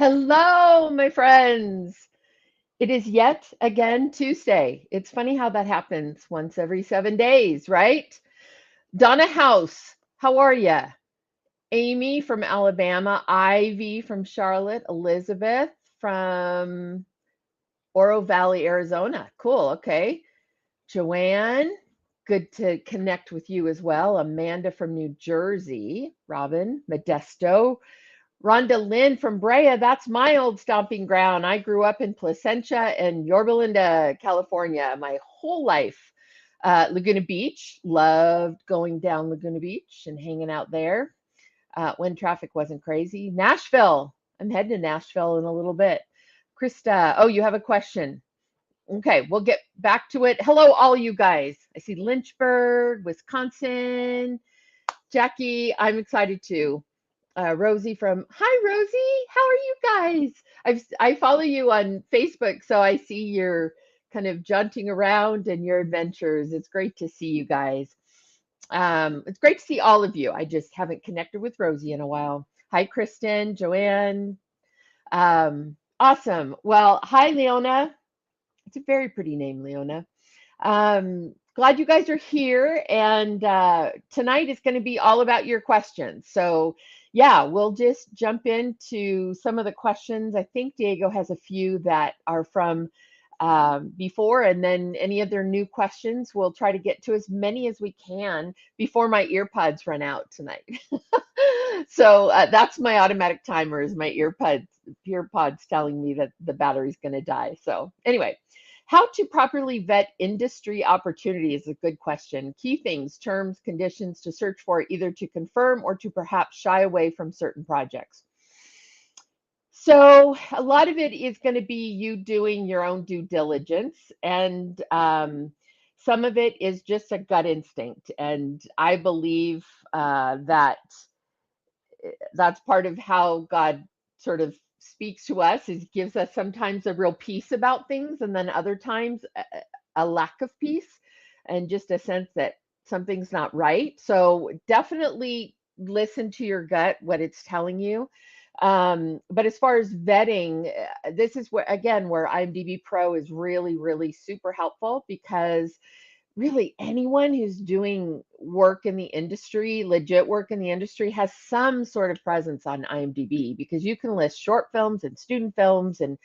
Hello, my friends. It is yet again Tuesday. It's funny how that happens once every 7 days, right? Donna House, how are you? Amy from Alabama, Ivy from Charlotte, Elizabeth from Oro Valley, Arizona. Cool. Okay. Joanne, good to connect with you as well. Amanda from New Jersey, Robin, Modesto, Rhonda Lynn from Brea, that's my old stomping ground. I grew up in Placentia and Yorba Linda, California, my whole life. Laguna Beach, loved going down Laguna Beach and hanging out there when traffic wasn't crazy. Nashville, I'm heading to Nashville in a little bit. Krista, oh, you have a question. Okay, we'll get back to it. Hello, all you guys. I see Lynchburg, Wisconsin. Jackie, I'm excited too. Rosie from Hi Rosie, how are you guys? I follow you on Facebook, so I see your kind of jaunting around and your adventures. It's great to see you guys. It's great to see all of you. I just haven't connected with Rosie in a while. Hi Kristen, Joanne. Awesome. Well, hi Leona. It's a very pretty name, Leona. Glad you guys are here. And tonight is going to be all about your questions. So, yeah, we'll just jump into some of the questions. I think Diego has a few that are from before, and then any other new questions. We'll try to get to as many as we can before my earpods run out tonight. So that's my automatic timer is my earpods telling me that the battery's going to die. So anyway, how to properly vet industry opportunity is a good question. Key things, terms, conditions to search for, either to confirm or to perhaps shy away from certain projects. So a lot of it is going to be you doing your own due diligence, and some of it is just a gut instinct. And I believe that that's part of how God sort of speaks to us is gives us sometimes a real peace about things and then other times a lack of peace and just a sense that something's not right. So definitely listen to your gut, what it's telling you. But as far as vetting, this is where again where IMDb Pro is really, really super helpful because really anyone who's doing work in the industry, legit work in the industry, has some sort of presence on IMDb because you can list short films and student films and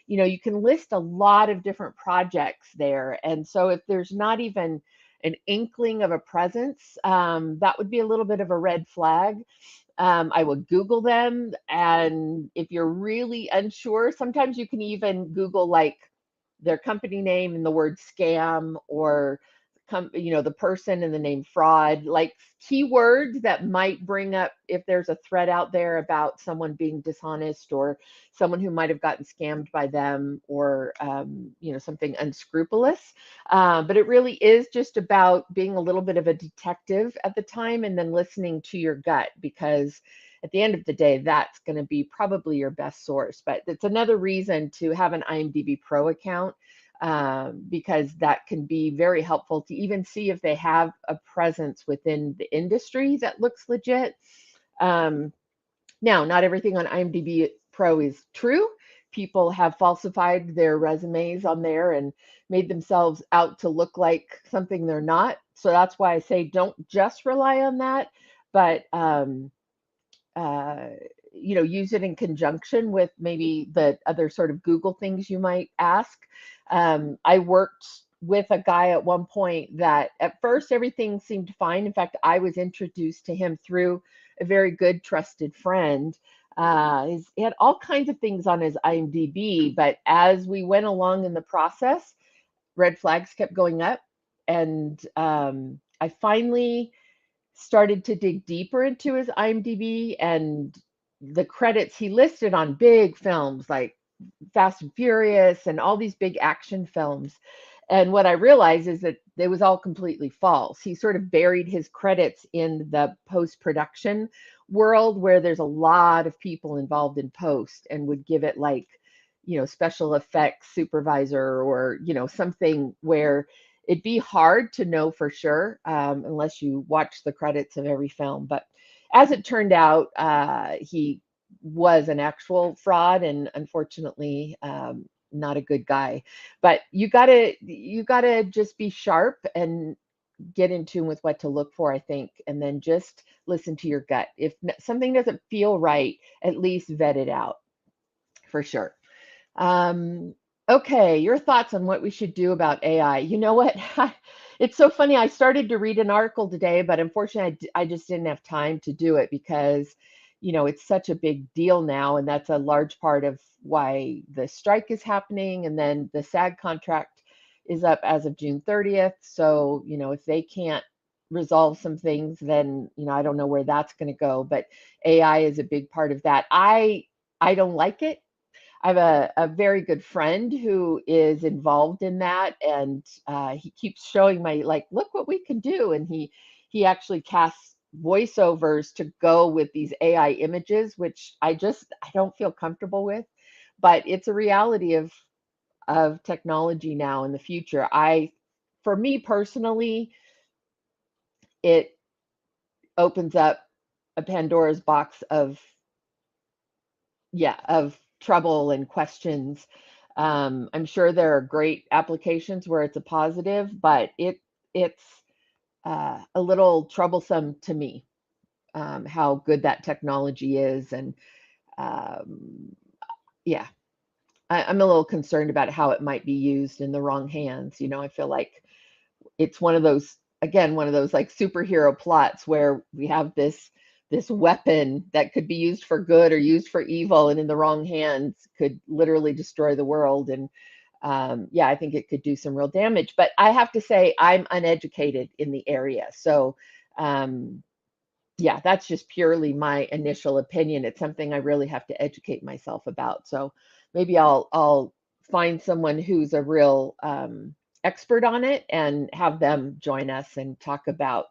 you can list a lot of different projects there. And so if there's not even an inkling of a presence, that would be a little bit of a red flag. I would Google them. And if you're really unsure, sometimes you can even Google like their company name and the word scam or the person and the name fraud, like keywords that might bring up if there's a thread out there about someone being dishonest or someone who might have gotten scammed by them or something unscrupulous. But it really is just about being a little bit of a detective at the time and then listening to your gut because at the end of the day, that's going to be probably your best source. But it's another reason to have an IMDb Pro account because that can be very helpful to even see if they have a presence within the industry that looks legit. Um, Now, not everything on IMDb Pro is true. People have falsified their resumes on there and made themselves out to look like something they're not. So that's why I say don't just rely on that, but uh, use it in conjunction with maybe the other sort of Google things you might ask. I worked with a guy at one point that at first everything seemed fine. In fact, I was introduced to him through a very good, trusted friend. He had all kinds of things on his IMDb, but as we went along in the process, red flags kept going up. And I finally started to dig deeper into his IMDb and the credits he listed on big films like Fast and Furious and all these big action films. And what I realized is that it was all completely false. He sort of buried his credits in the post production world where there's a lot of people involved in post and would give it like, special effects supervisor or, something where it'd be hard to know for sure unless you watch the credits of every film. But as it turned out, he was an actual fraud, and unfortunately, not a good guy. But you gotta just be sharp and get in tune with what to look for, I think, and then just listen to your gut. If something doesn't feel right, at least vet it out for sure. Um, okay, your thoughts on what we should do about AI. You know what? It's so funny. I started to read an article today, but unfortunately, I just didn't have time to do it because, it's such a big deal now, and that's a large part of why the strike is happening. And then the SAG contract is up as of June 30th. So, if they can't resolve some things, then, I don't know where that's going to go. But AI is a big part of that. I don't like it. I have a very good friend who is involved in that, and he keeps showing my like, look what we can do, and he actually casts voiceovers to go with these AI images, which I don't feel comfortable with, but it's a reality of technology now in the future. For me personally, it opens up a Pandora's box of trouble and questions. I'm sure there are great applications where it's a positive, but it's a little troublesome to me, how good that technology is, and um, yeah, I'm a little concerned about how it might be used in the wrong hands. I feel like it's one of those, again, one of those like superhero plots where we have this weapon that could be used for good or used for evil, and in the wrong hands could literally destroy the world. And yeah, I think it could do some real damage. But I have to say, I'm uneducated in the area, so um, yeah, that's just purely my initial opinion. It's something I really have to educate myself about. So maybe I'll find someone who's a real expert on it and have them join us and talk about,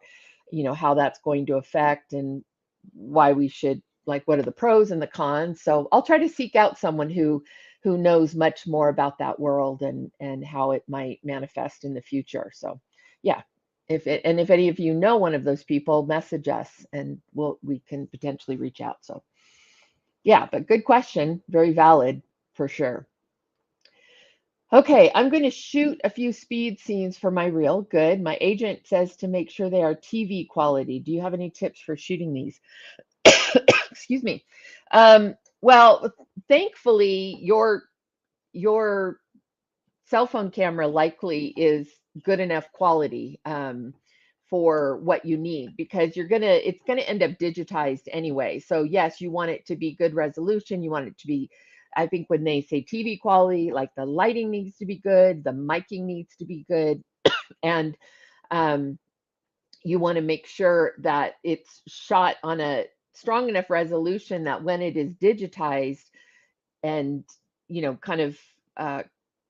how that's going to affect and why we should, like, what are the pros and the cons. So I'll try to seek out someone who knows much more about that world and how it might manifest in the future. So yeah, if any of you know one of those people, message us and we can potentially reach out. So yeah, but good question, very valid for sure. Okay, I'm going to shoot a few speed scenes for my reel. Good. My agent says to make sure they are TV quality. Do you have any tips for shooting these? Excuse me. Well, thankfully, your cell phone camera likely is good enough quality for what you need, because it's gonna end up digitized anyway. So yes, you want it to be good resolution. You want it to be, I think when they say TV quality, like the lighting needs to be good, the miking needs to be good, and um, you want to make sure that it's shot on a strong enough resolution that when it is digitized and kind of uh,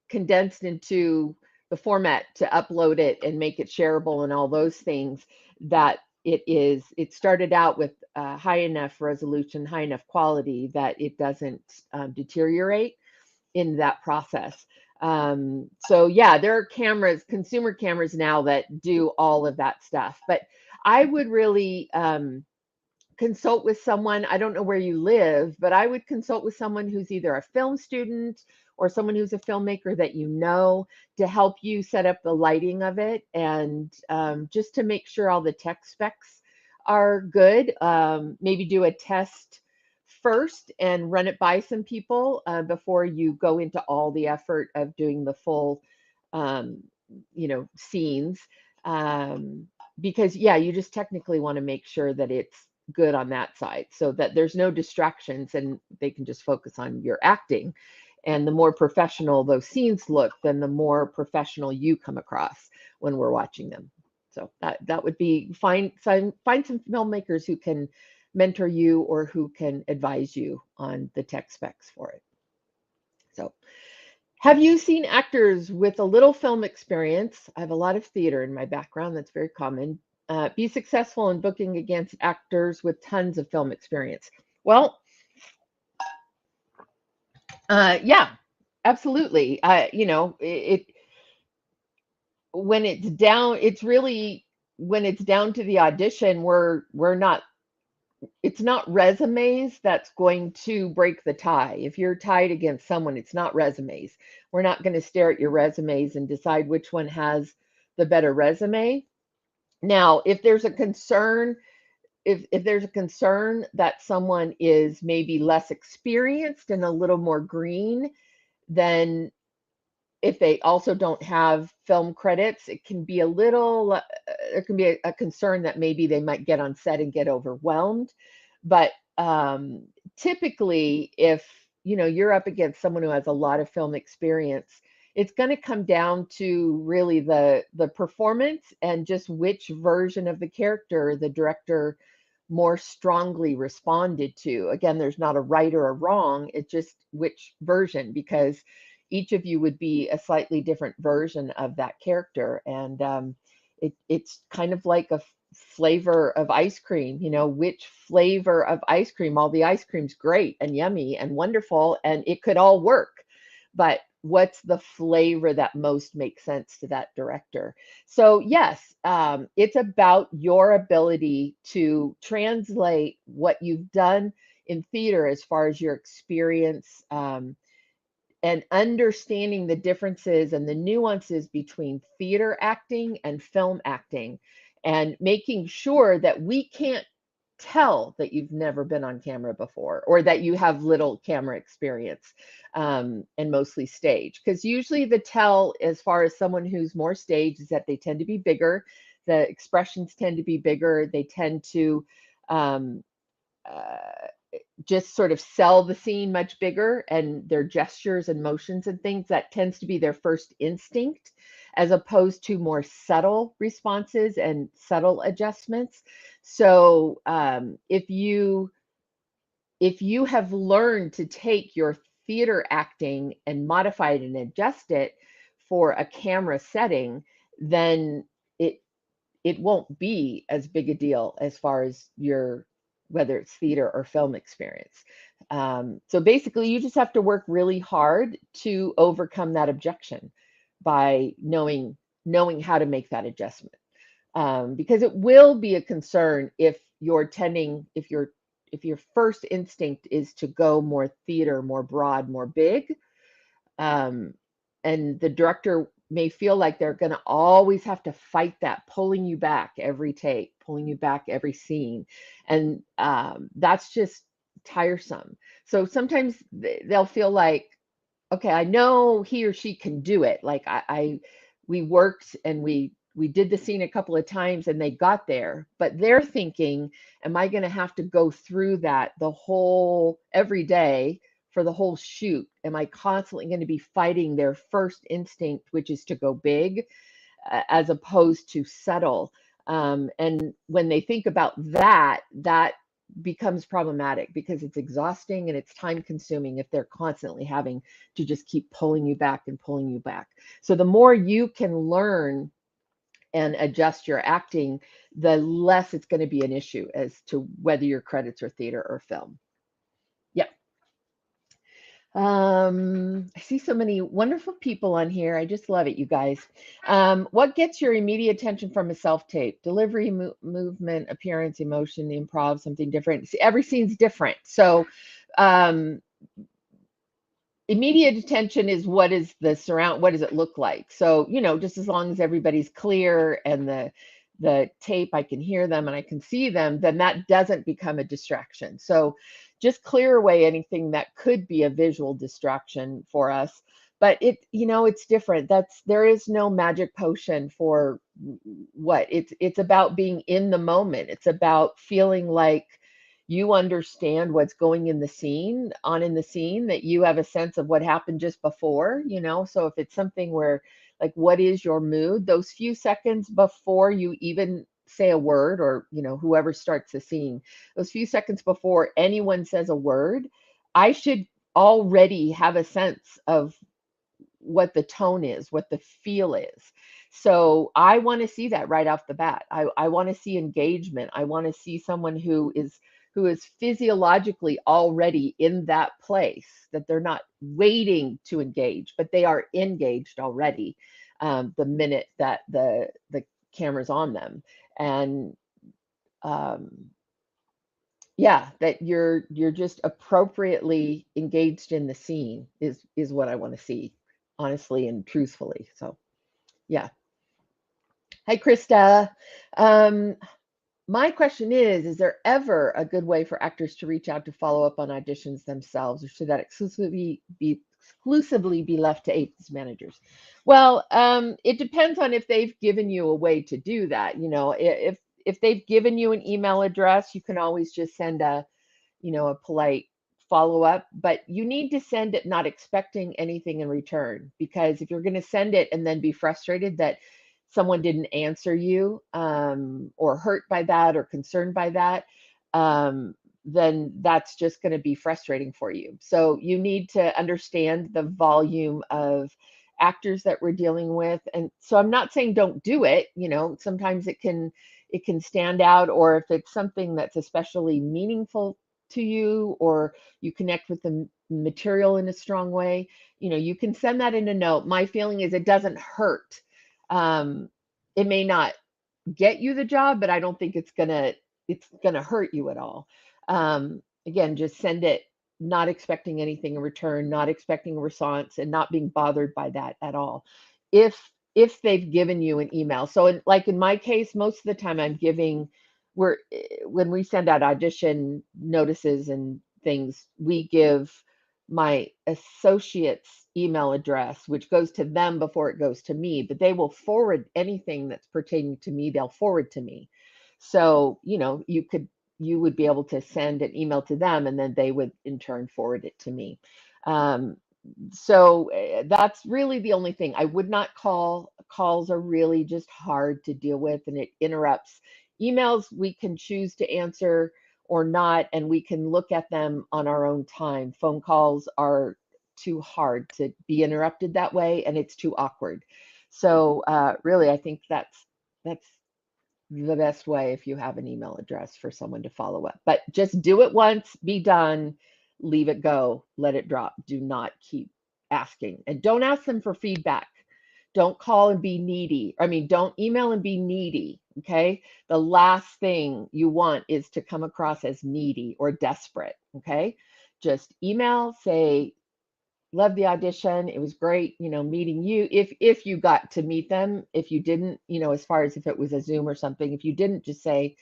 condensed into the format to upload it and make it shareable and all those things, that it started out with high enough resolution, high enough quality that it doesn't deteriorate in that process. So yeah, there are cameras, consumer cameras now that do all of that stuff, but I would really consult with someone. I don't know where you live, but I would consult with someone who's either a film student or someone who's a filmmaker that to help you set up the lighting of it, and just to make sure all the tech specs are good. Maybe do a test first and run it by some people before you go into all the effort of doing the full, um, scenes. Um, because yeah, you just technically want to make sure that it's good on that side so that there's no distractions and they can just focus on your acting. And the more professional those scenes look, then the more professional you come across when we're watching them. So that would be find some filmmakers who can mentor you or who can advise you on the tech specs for it. So have you seen actors with a little film experience? I have a lot of theater in my background. That's very common. Be successful in booking against actors with tons of film experience. Well, yeah, absolutely. It when it's down, it's really when it's down to the audition, we're not it's not resumes that's going to break the tie. If you're tied against someone, it's not resumes. We're not going to stare at your resumes and decide which one has the better resume. Now, if there's a concern, if there's a concern that someone is maybe less experienced and a little more green, then if they also don't have film credits, it can be a little, there can be a concern that maybe they might get on set and get overwhelmed. But typically, if you're up against someone who has a lot of film experience, it's going to come down to really the performance and just which version of the character the director more strongly responded to. Again, there's not a right or a wrong, it's just which version, because each of you would be a slightly different version of that character. And it's kind of like a flavor of ice cream, which flavor of ice cream. All the ice cream's great and yummy and wonderful, and it could all work. But what's the flavor that most makes sense to that director? So, yes, it's about your ability to translate what you've done in theater as far as your experience. And understanding the differences and the nuances between theater acting and film acting, and making sure that we can't tell that you've never been on camera before or that you have little camera experience, and mostly stage. Because usually the tell, as far as someone who's more stage, is that they tend to be bigger. The expressions tend to be bigger. They tend to um, uh, just sort of sell the scene much bigger, and their gestures and motions and things, that tends to be their first instinct, as opposed to more subtle responses and subtle adjustments. So if you have learned to take your theater acting and modify it and adjust it for a camera setting, then it it won't be as big a deal as far as your, whether it's theater or film experience. So basically, you just have to work really hard to overcome that objection by knowing how to make that adjustment. Because it will be a concern if you're tending, if your first instinct is to go more theater, more broad, more big, um, and the director may feel like they're going to always have to fight that, pulling you back every take, pulling you back every scene, and that's just tiresome. So sometimes they'll feel like, okay, I know he or she can do it. Like we worked and we did the scene a couple of times and they got there, but they're thinking, am I going to have to go through that the whole every day for the whole shoot? Am I constantly going to be fighting their first instinct, which is to go big, as opposed to settle? And when they think about that, that becomes problematic because it's exhausting and it's time consuming if they're constantly having to just keep pulling you back and pulling you back. So the more you can learn and adjust your acting, the less it's going to be an issue as to whether your credits are theater or film. Yeah. I see so many wonderful people on here. I just love it, you guys. What gets your immediate attention from a self-tape? Delivery, movement, appearance, emotion, improv, something different. See, every scene's different. So, um, immediate attention is what is the surround, what does it look like? So, just as long as everybody's clear and the tape, I can hear them and I can see them, then that doesn't become a distraction. So just clear away anything that could be a visual distraction for us. But it's different. There is no magic potion for what it's about being in the moment. It's about feeling like you understand what's going in the scene, that you have a sense of what happened just before. So if it's something where, like, what is your mood those few seconds before you even say a word, or whoever starts the scene, those few seconds before anyone says a word, I should already have a sense of what the tone is, what the feel is. So I want to see that right off the bat. I want to see engagement. I want to see someone who is physiologically already in that place, that they're not waiting to engage, but they are engaged already, the minute that the camera's on them. And um, yeah, that you're just appropriately engaged in the scene is what I want to see, honestly and truthfully. So yeah. Hi, Krista. Um, my question is there ever a good way for actors to reach out to follow up on auditions themselves, or should that exclusively be left to agents managers? Well, it depends on if they've given you a way to do that. You know, if they've given you an email address, you can always just send a, you know, a polite follow up, but you need to send it not expecting anything in return, because if you're going to send it and then be frustrated that someone didn't answer you, or hurt by that or concerned by that, then that's just going to be frustrating for you. So you need to understand the volume of actors that we're dealing with. And so I'm not saying don't do it. You know, sometimes it can stand out, or if it's something that's especially meaningful to you, or you connect with the material in a strong way, you know, you can send that in a note. My feeling is it doesn't hurt. um, it may not get you the job, but I don't think it's gonna hurt you at all. Again, just send it not expecting anything in return, not expecting a response, and not being bothered by that at all. If they've given you an email. So like in my case, most of the time I'm giving we're when we send out audition notices and things, we give my associate's email address, which goes to them before it goes to me, but they will forward anything that's pertaining to me, they'll forward to me. So, you know, you would be able to send an email to them, and then they would in turn forward it to me. Um, so that's really the only thing. I would not call. Calls are really just hard to deal with, and it interrupts. Emails we can choose to answer or not, and we can look at them on our own time. Phone calls are too hard to be interrupted that way, and it's too awkward. So really, I think that's the best way if you have an email address for someone to follow up. But just do it once, be done, leave it go, let it drop. Do not keep asking. And don't ask them for feedback. Don't call and be needy. I mean, don't email and be needy. Okay. The last thing you want is to come across as needy or desperate. Okay. Just email, say, love the audition. It was great, you know, meeting you. If you got to meet them, if you didn't, you know, as far as if it was a Zoom or something, if you didn't, just say,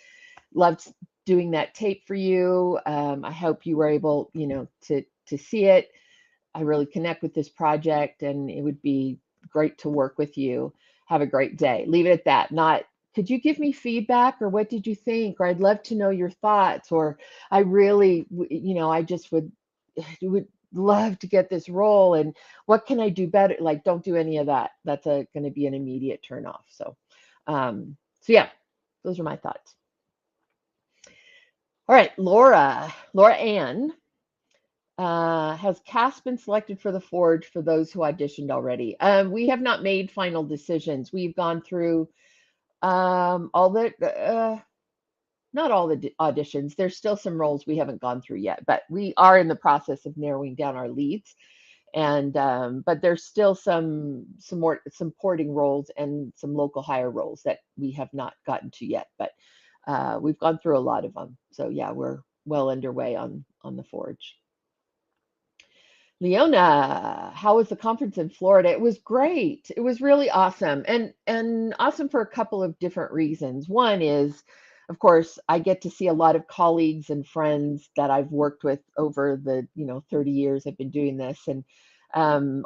loved doing that tape for you. I hope you were able, you know, to see it. I really connect with this project, and it would be great to work with you. Have a great day. Leave it at that. Not, could you give me feedback, or what did you think, or I'd love to know your thoughts, or I really, you know, I just would love to get this role, and what can I do better? Like, don't do any of that. That's going to be an immediate turn off. So yeah, those are my thoughts. All right, Laura Ann. Has cast been selected for the Forge for those who auditioned already? We have not made final decisions. We've gone through all the, not all the auditions. There's still some roles we haven't gone through yet, but we are in the process of narrowing down our leads. And but there's still some more supporting roles and some local hire roles that we have not gotten to yet. But we've gone through a lot of them. So yeah, we're well underway on the Forge. Leona, how was the conference in Florida? It was great. It was really awesome, and awesome for a couple of different reasons. One is, of course, I get to see a lot of colleagues and friends that I've worked with over the, you know, 30 years I've been doing this, and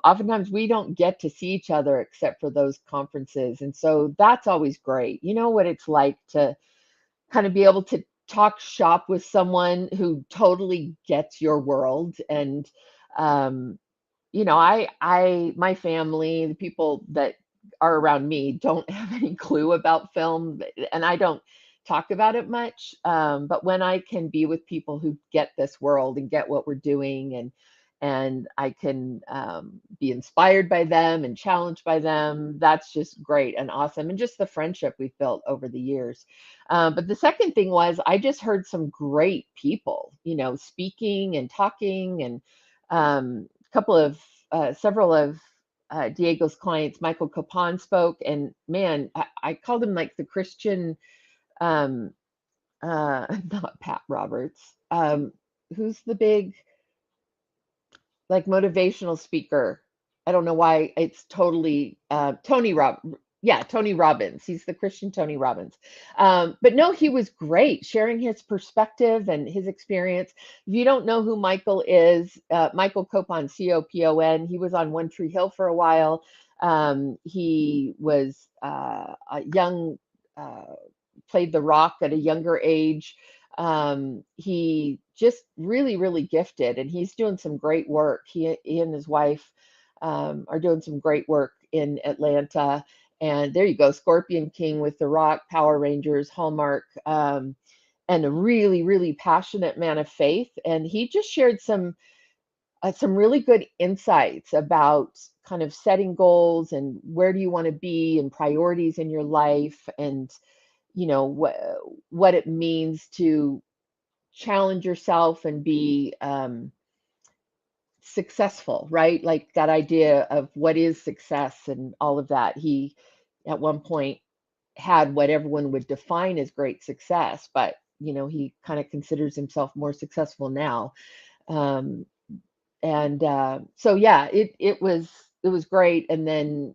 oftentimes we don't get to see each other except for those conferences, and so that's always great. You know what it's like to kind of be able to talk shop with someone who totally gets your world. And um you know, my family, the people that are around me don't have any clue about film, and I don't talk about it much. But when I can be with people who get this world and get what we're doing, and I can be inspired by them and challenged by them, that's just great and awesome. And just the friendship we've built over the years. But the second thing was I just heard some great people, you know, speaking and talking, and couple of several of Diego's clients. Michael Capon spoke, and man, I called him like the Christian um, not Pat Roberts. Who's the big like motivational speaker? I don't know why it's totally Tony Rob. Yeah, Tony Robbins. He's the Christian Tony Robbins. But no, he was great sharing his perspective and his experience. If you don't know who Michael is, Michael Copon, Copon, he was on One Tree Hill for a while. He was a young, uh, played the rock at a younger age. He just really, really gifted, and he's doing some great work. He and his wife are doing some great work in Atlanta. And there you go, Scorpion King with The Rock, Power Rangers, Hallmark, and a really, really passionate man of faith. And he just shared some really good insights about kind of setting goals and where do you want to be and priorities in your life, and what it means to challenge yourself and be successful, right? Like that idea of what is success and all of that. He at one point had what everyone would define as great success, but he kind of considers himself more successful now. Um, and so yeah, it was great. And then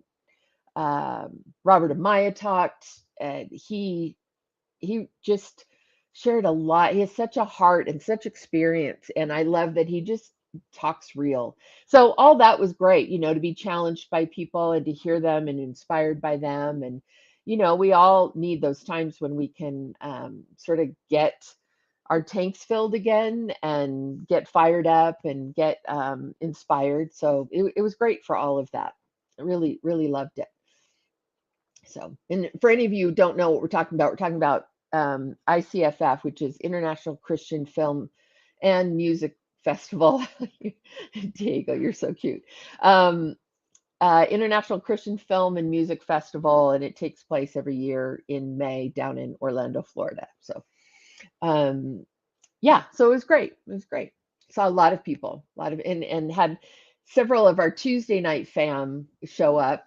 Robert Amaya talked, and he just shared a lot. He has such a heart and such experience, and I love that he just talks real. So all that was great, to be challenged by people and to hear them and inspired by them. And we all need those times when we can sort of get our tanks filled again and get fired up and get inspired. So it was great for all of that. I really, really loved it. So, and for any of you who don't know what we're talking about ICFF, which is International Christian Film and Music Festival. Diego, you're so cute. Um, International Christian Film and Music Festival, and it takes place every year in May down in Orlando, Florida. So, um, yeah, so it was great. It was great. Saw a lot of people, and had several of our Tuesday night fam show up.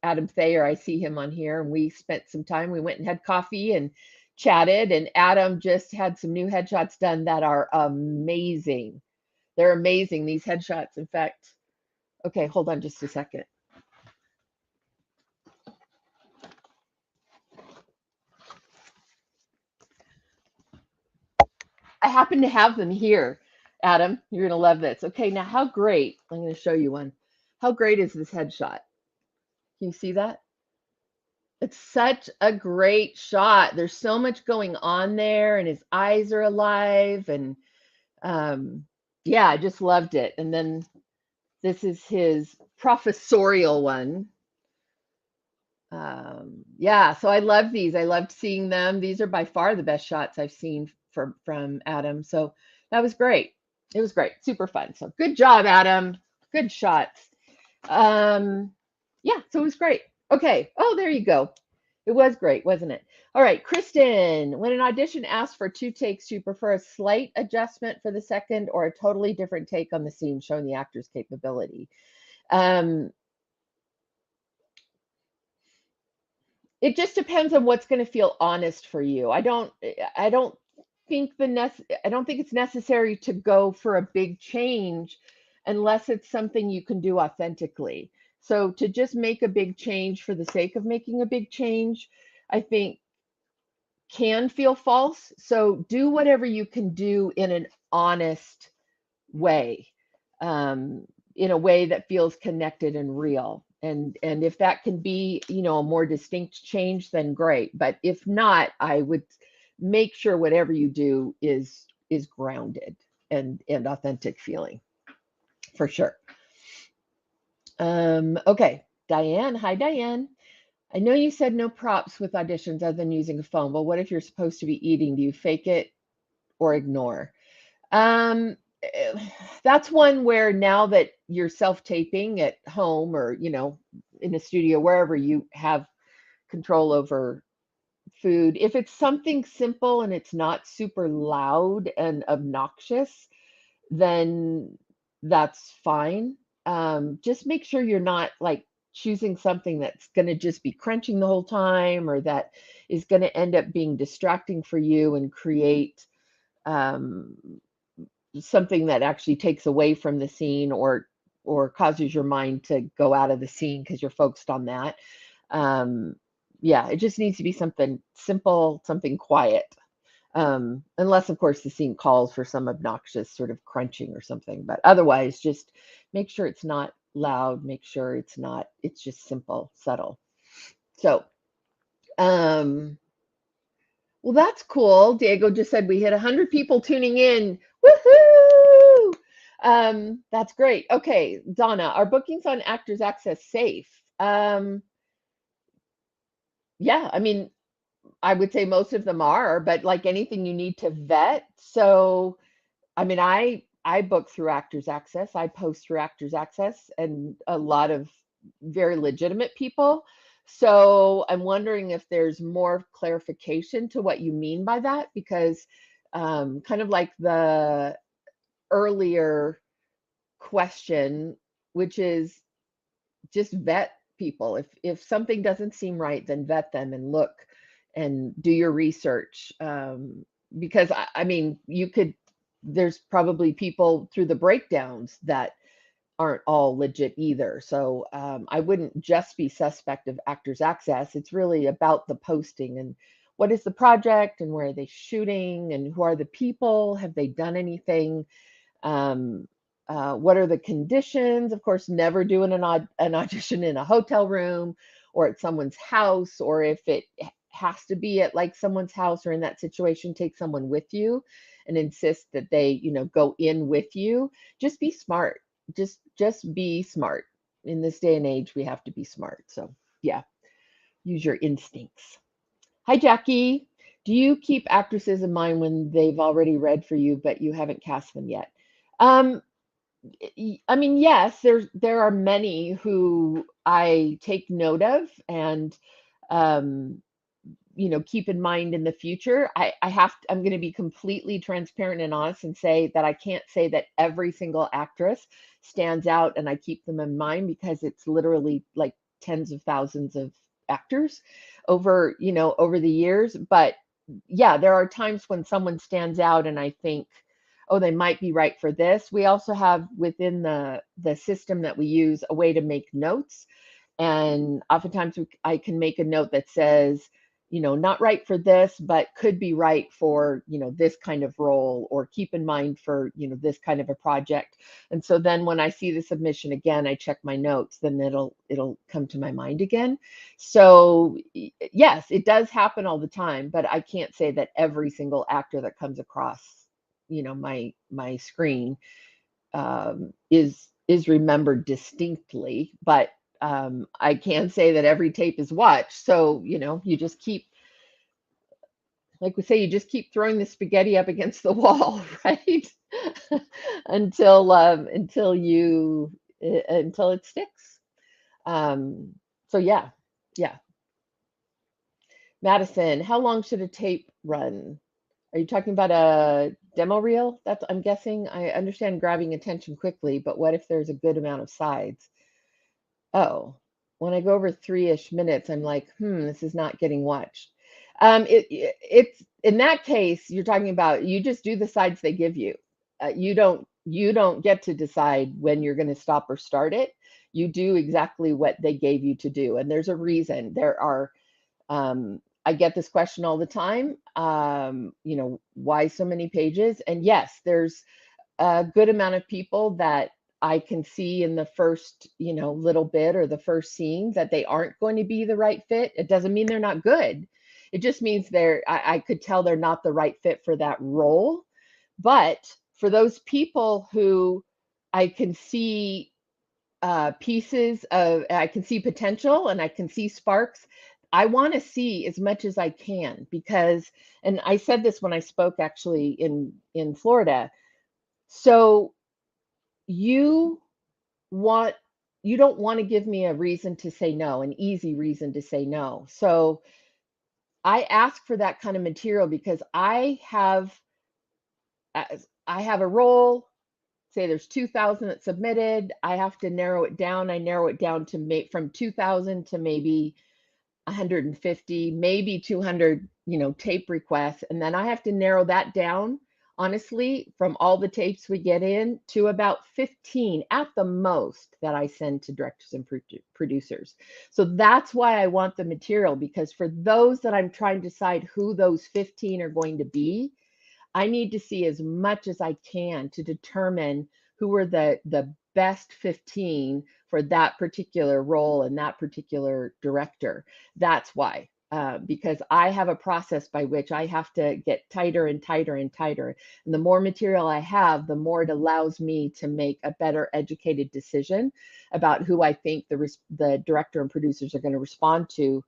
Adam Thayer, I see him on here, and we spent some time. We went and had coffee and chatted, and Adam just had some new headshots done that are amazing. They're amazing, these headshots. In fact, okay, hold on just a second. I happen to have them here. Adam, you're going to love this. Okay, now how great, I'm going to show you one. How great is this headshot? Can you see that? It's such a great shot. There's so much going on there, and his eyes are alive. And yeah, I just loved it. And then this is his professorial one. Yeah, so I love these. I loved seeing them. These are by far the best shots I've seen from Adam. So that was great. It was great. Super fun. So good job, Adam. Good shots. Um, yeah, so it was great. Okay. Oh, there you go. It was great, wasn't it? All right, Kristen, when an audition asks for two takes, do you prefer a slight adjustment for the second or a totally different take on the scene, showing the actor's capability? Um, it just depends on what's going to feel honest for you. I don't I don't think it's necessary to go for a big change unless it's something you can do authentically. So to just make a big change for the sake of making a big change, I think can feel false. So do whatever you can do in an honest way, um, in a way that feels connected and real. And if that can be, a more distinct change, then great. But if not, I would make sure whatever you do is grounded and authentic feeling for sure. Okay, Diane. Hi, Diane. I know you said no props with auditions other than using a phone, but what if you're supposed to be eating? Do you fake it or ignore? Um, that's one where now that you're self-taping at home or, in a studio, wherever you have control over food, if it's something simple and it's not super loud and obnoxious, then that's fine. Just make sure you're not like choosing something that's going to just be crunching the whole time, or that is going to end up being distracting for you and create um, something that actually takes away from the scene, or causes your mind to go out of the scene because you're focused on that. Um, yeah, it just needs to be something simple, something quiet. Unless, of course, the scene calls for some obnoxious sort of crunching or something. But otherwise, just make sure it's not loud, make sure it's just simple, subtle. So, um, well, that's cool. Diego just said we hit 100 people tuning in. Woohoo! That's great. Okay, Donna, are bookings on Actors Access safe? Yeah, I mean, I would say most of them are, but like anything, you need to vet. So, I mean, I book through Actors Access. I post through Actors Access, and a lot of very legitimate people. So I'm wondering if there's more clarification to what you mean by that, because kind of like the earlier question, which is just vet people. If something doesn't seem right, then vet them and look and do your research. Because I mean, there's probably people through the breakdowns that aren't all legit either. So I wouldn't just be suspect of Actors Access. It's really about the posting and what is the project and where are they shooting and who are the people? Have they done anything? Um, what are the conditions? Of course, never doing an audition in a hotel room or at someone's house, or if it has to be at like someone's house or in that situation, take someone with you and insist that they, go in with you. Just be smart. Just be smart. In this day and age, we have to be smart. So yeah, use your instincts. Hi, Jackie. Do you keep actresses in mind when they've already read for you, but you haven't cast them yet? Um, I mean, yes, there are many who I take note of and um, keep in mind in the future. I'm going to be completely transparent and honest and say that I can't say that every single actress stands out and I keep them in mind, because it's literally like tens of thousands of actors over the years. But yeah, there are times when someone stands out and I think, oh, they might be right for this. We also have within the system that we use a way to make notes, and oftentimes I can make a note that says, not right for this, but could be right for, this kind of role, or keep in mind for, this kind of a project. And so then when I see the submission again, I check my notes, then it'll come to my mind again. So yes, it does happen all the time, but I can't say that every single actor that comes across, my screen is remembered distinctly. But I can say that every tape is watched. So, you just keep, like we say, you just keep throwing the spaghetti up against the wall, right? Until it sticks. Um, so yeah, yeah. Madison, how long should a tape run? Are you talking about a demo reel? That's, I'm guessing. I understand grabbing attention quickly, but what if there's a good amount of sides? Oh, when I go over 3-ish minutes, I'm like, this is not getting watched. It's in that case, you're talking about, you just do the sides they give you. You don't get to decide when you're going to stop or start it. You do exactly what they gave you to do, and there's a reason. I get this question all the time. Why so many pages? And yes, there's a good amount of people that I can see in the first, little bit or the first scene that they aren't going to be the right fit. It doesn't mean they're not good. It just means I could tell they're not the right fit for that role. But for those people who I can see I can see potential and I can see sparks. I want to see as much as I can, because, and I said this when I spoke actually in Florida. So you want you don't want to give me a reason to say no, an easy reason to say no. So I ask for that kind of material because I have a role. say there's 2,000 that submitted. I have to narrow it down. I narrow it down to from 2,000 to maybe 150, maybe 200, tape requests. And then I have to narrow that down, honestly, from all the tapes we get in to about 15 at the most that I send to directors and producers. So that's why I want the material, because for those that I'm trying to decide who those 15 are going to be, I need to see as much as I can to determine who are the best 15 for that particular role and that particular director. That's why, because I have a process by which I have to get tighter and tighter and tighter. And the more material I have, the more it allows me to make a better educated decision about who I think the director and producers are going to respond to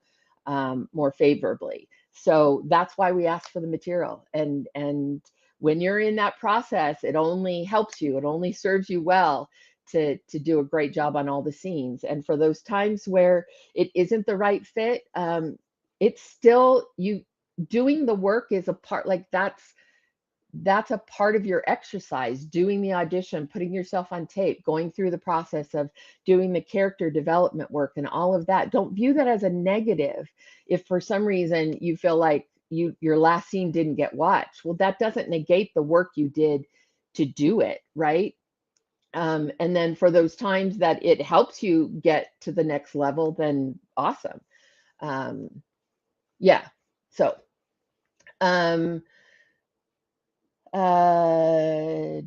more favorably. So that's why we ask for the material. And when you're in that process, it only helps you. It only serves you well to do a great job on all the scenes. And for those times where it isn't the right fit, it's still you doing the work is a part, like that's a part of your exercise, doing the audition, putting yourself on tape, going through the process of doing the character development work and all of that. Don't view that as a negative. If for some reason you feel like your last scene didn't get watched, well, that doesn't negate the work you did to do it, right? And then for those times that it helps you get to the next level, then awesome. Yeah. So, um, Jana,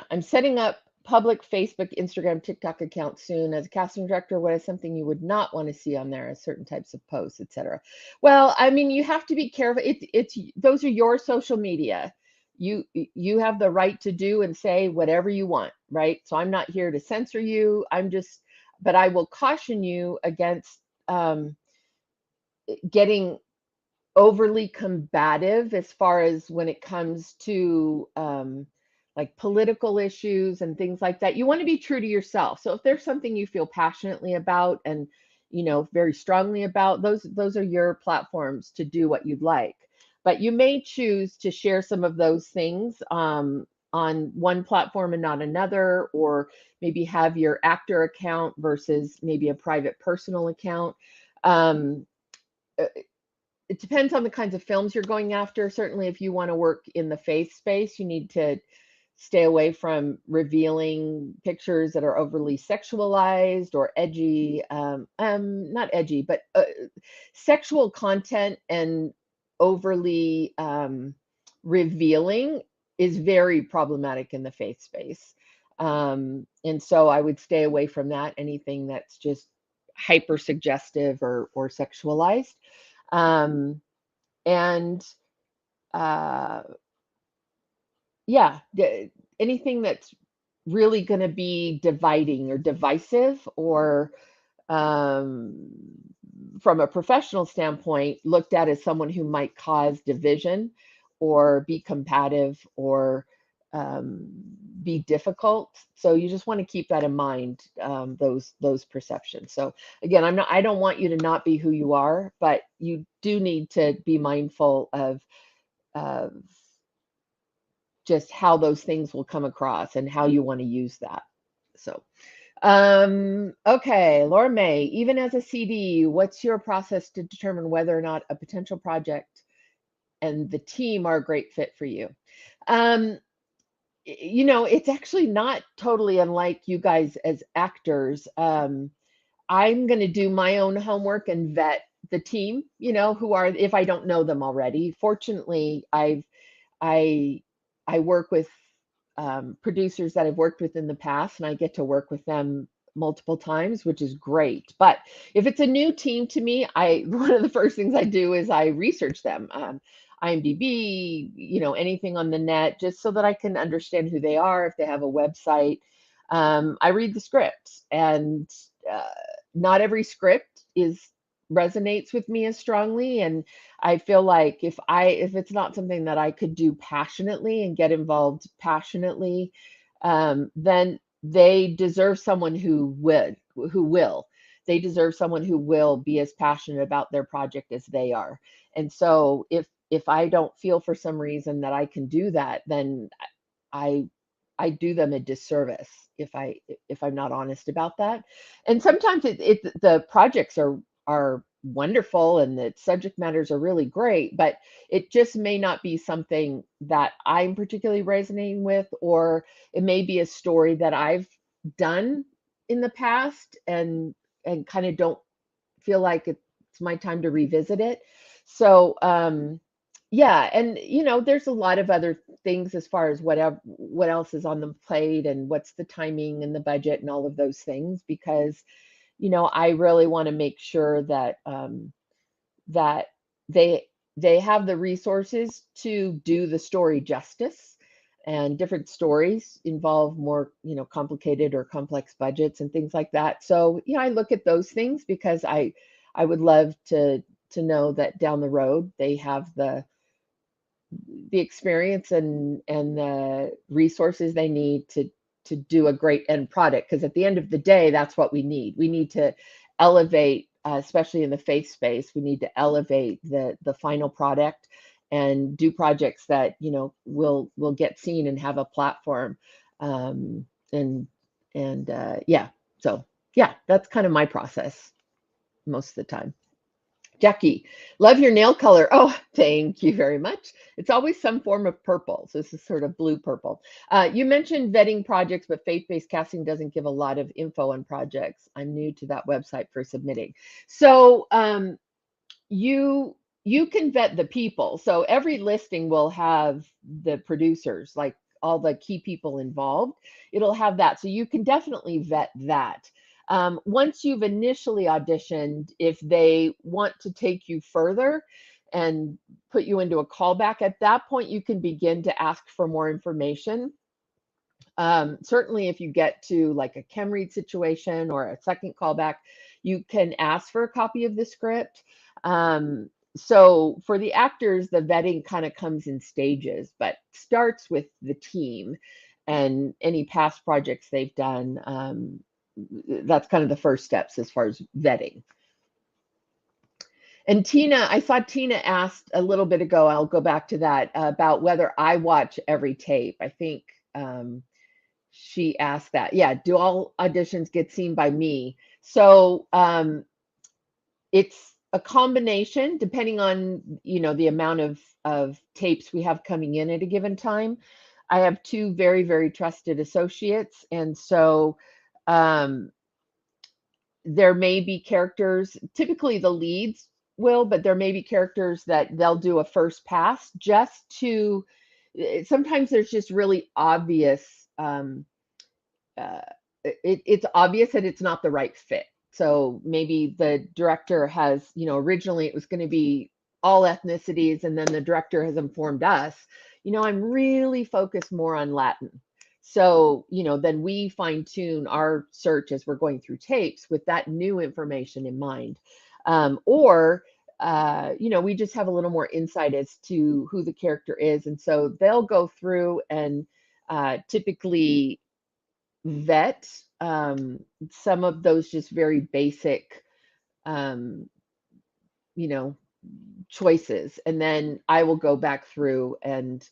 I'm setting up public Facebook, Instagram, TikTok accounts soon. As a casting director, what is something you would not want to see on there? Certain types of posts, etc. Well, I mean, you have to be careful. It's those are your social media. You have the right to do and say whatever you want, right? So I'm not here to censor you. But I will caution you against getting overly combative as far as when it comes to like political issues and things like that. You want to be true to yourself. So if there's something you feel passionately about and very strongly about, those are your platforms to do what you'd like. But you may choose to share some of those things on one platform and not another, or maybe have your actor account versus maybe a private personal account. Um, it depends on the kinds of films you're going after. Certainly, if you want to work in the faith space, you need to stay away from revealing pictures that are overly sexualized or edgy. Not edgy, but sexual content and overly revealing is very problematic in the faith space. And so I would stay away from that. Anything that's just hyper suggestive or sexualized. Um, and uh, yeah, anything that's really going to be dividing or divisive, or um, from a professional standpoint, looked at as someone who might cause division or be combative or um, be difficult. So you just want to keep that in mind, those perceptions. So again, I don't want you to not be who you are, but you do need to be mindful of just how those things will come across and how you want to use that. So, okay, Laura May, even as a CD, what's your process to determine whether or not a potential project and the team are a great fit for you? Um, it's actually not totally unlike you guys as actors. I'm going to do my own homework and vet the team, who are, if I don't know them already. Fortunately, I I work with producers that I've worked with in the past, and I get to work with them multiple times, which is great. But if it's a new team to me, one of the first things I do is I research them, IMDb, anything on the net, just so that I can understand who they are, if they have a website. I read the scripts, and uh, not every script resonates with me as strongly, and I feel like if it's not something that I could do passionately and get involved passionately, then they deserve someone who will. They deserve someone who will be as passionate about their project as they are. And so if I don't feel for some reason that I can do that, then I I do them a disservice if I'm not honest about that. And sometimes the projects are wonderful and the subject matters are really great, but it just may not be something that I'm particularly resonating with, or it may be a story that I've done in the past and kind of don't feel like it's my time to revisit it. So, yeah, and there's a lot of other things as far as what else is on the plate and what's the timing and the budget and all of those things, because I really want to make sure that they they have the resources to do the story justice. And different stories involve more, complicated or complex budgets and things like that. So, I look at those things because I would love to know that down the road they have the experience and the resources they need to do a great end product, because at the end of the day, that's what we need to elevate, especially in the faith space, we need to elevate the final product and do projects that will get seen and have a platform. um, and yeah, so yeah, that's kind of my process most of the time. Jackie, love your nail color. Oh, thank you very much. It's always some form of purple. So this is sort of blue purple. You mentioned vetting projects, but faith-based casting doesn't give a lot of info on projects. I'm new to that website for submitting. So you can vet the people. So every listing will have the producers, like all the key people involved. It'll have that. So you can definitely vet that. Once you've initially auditioned, if they want to take you further and put you into a callback, at that point you can begin to ask for more information. Certainly, if you get to like a chem read situation or a second callback, you can ask for a copy of the script. So for the actors, the vetting kind of comes in stages, but starts with the team and any past projects they've done. That's kind of the first steps as far as vetting. And Tina, I saw Tina asked a little bit ago, I'll go back to that, about whether I watch every tape. I think she asked that. Yeah, do all auditions get seen by me? So it's a combination depending on the amount of tapes we have coming in at a given time. I have two very, very trusted associates, and so um, there may be characters, typically the leads will, but there may be characters that they'll do a first pass just to. Sometimes there's just really obvious. Uh, it's obvious that it's not the right fit. So maybe the director has, originally it was going to be all ethnicities, and then the director has informed us, I'm really focused more on Latin. So, then we fine tune our search as we're going through tapes with that new information in mind. Or, we just have a little more insight as to who the character is. And so they'll go through and typically vet some of those just very basic, um, you know, choices. And then I will go back through and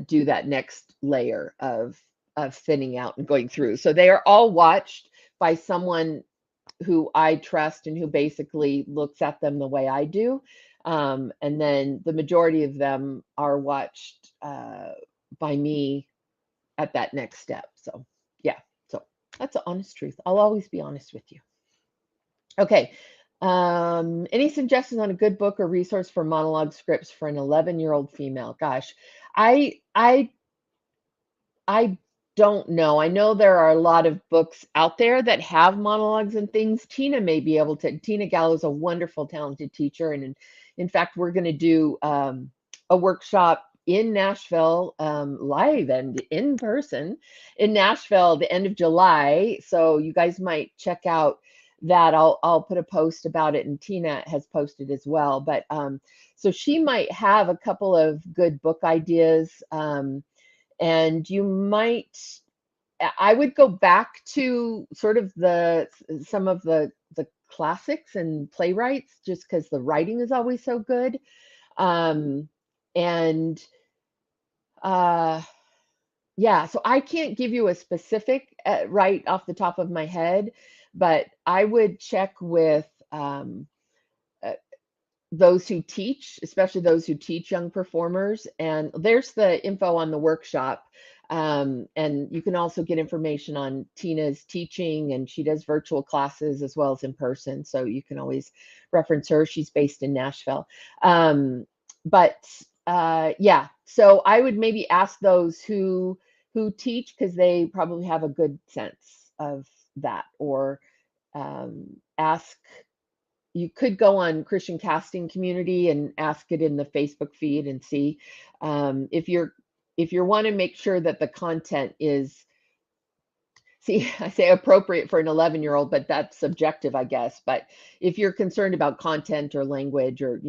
do that next layer of thinning out and going through. So they are all watched by someone who I trust and who basically looks at them the way I do. And then the majority of them are watched by me at that next step. So, yeah. So that's the honest truth. I'll always be honest with you. Okay. Any suggestions on a good book or resource for monologue scripts for an 11-year-old female? Gosh, I I I don't know. I know there are a lot of books out there that have monologues and things. Tina may be able to. Tina Gallo is a wonderful, talented teacher, and in fact, we're going to do a workshop in Nashville, live and in person in Nashville, the end of July. So you guys might check out that. I'll put a post about it, and Tina has posted as well. But so she might have a couple of good book ideas. And you might, I would go back to sort of some of the classics and playwrights, just because the writing is always so good. um and uh Yeah, so I can't give you a specific right off the top of my head, but I would check with uh, those who teach, especially those who teach young performers. And there's the info on the workshop. And you can also get information on Tina's teaching, and she does virtual classes as well as in person. So you can always reference her. She's based in Nashville. But yeah, so I would maybe ask those who teach because they probably have a good sense of that, or ask, you could go on Christian Casting Community and ask it in the Facebook feed and see, if you want to make sure that the content is, see, I say appropriate for an 11-year-old, but that's subjective, I guess. But if you're concerned about content or language, or,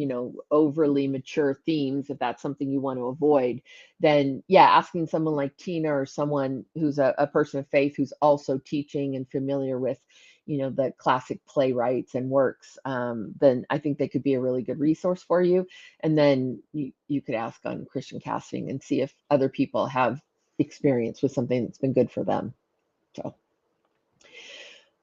overly mature themes, if that's something you want to avoid, then yeah, asking someone like Tina, or someone who's a person of faith who's also teaching and familiar with, the classic playwrights and works, then I think they could be a really good resource for you. And then you could ask on Christian Casting and see if other people have experience with something that's been good for them. So,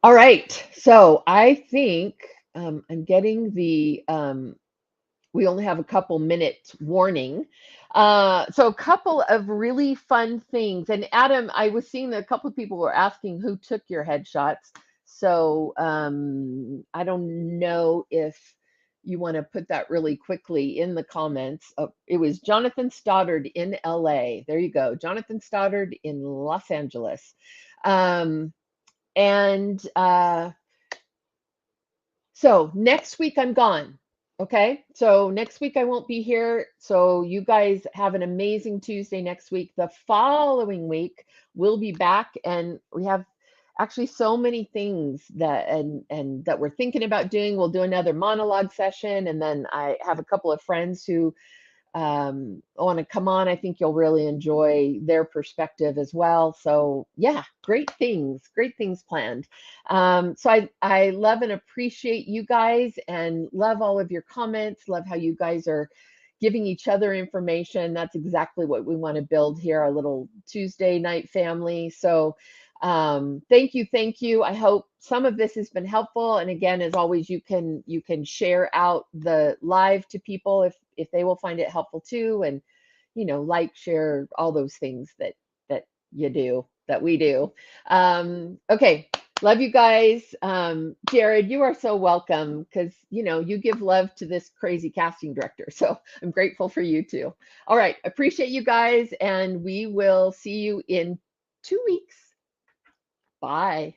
all right. So I think I'm getting we only have a couple minute warning. So a couple of really fun things. And Adam, I was seeing that a couple of people were asking who took your headshots. So I don't know if you want to put that really quickly in the comments. It was Jonathan Stoddard in LA. There you go. Jonathan Stoddard in Los Angeles. Um, and so next week I'm gone. Okay. So next week I won't be here. So you guys have an amazing Tuesday next week. The following week we'll be back, and we have actually so many things that and that we're thinking about doing. We'll do another monologue session, and then I have a couple of friends who want to come on. I think you'll really enjoy their perspective as well. So yeah, great things planned. So I love and appreciate you guys, and love all of your comments. Love how you guys are giving each other information. That's exactly what we want to build here, our little Tuesday night family. So thank you. I hope some of this has been helpful. And again, as always, you can share out the live to people if they will find it helpful too. And like, share, all those things that you do, that we do. Okay. Love you guys. Jared, you are so welcome, because you give love to this crazy casting director. So I'm grateful for you too. All right. Appreciate you guys, and we will see you in 2 weeks. Bye.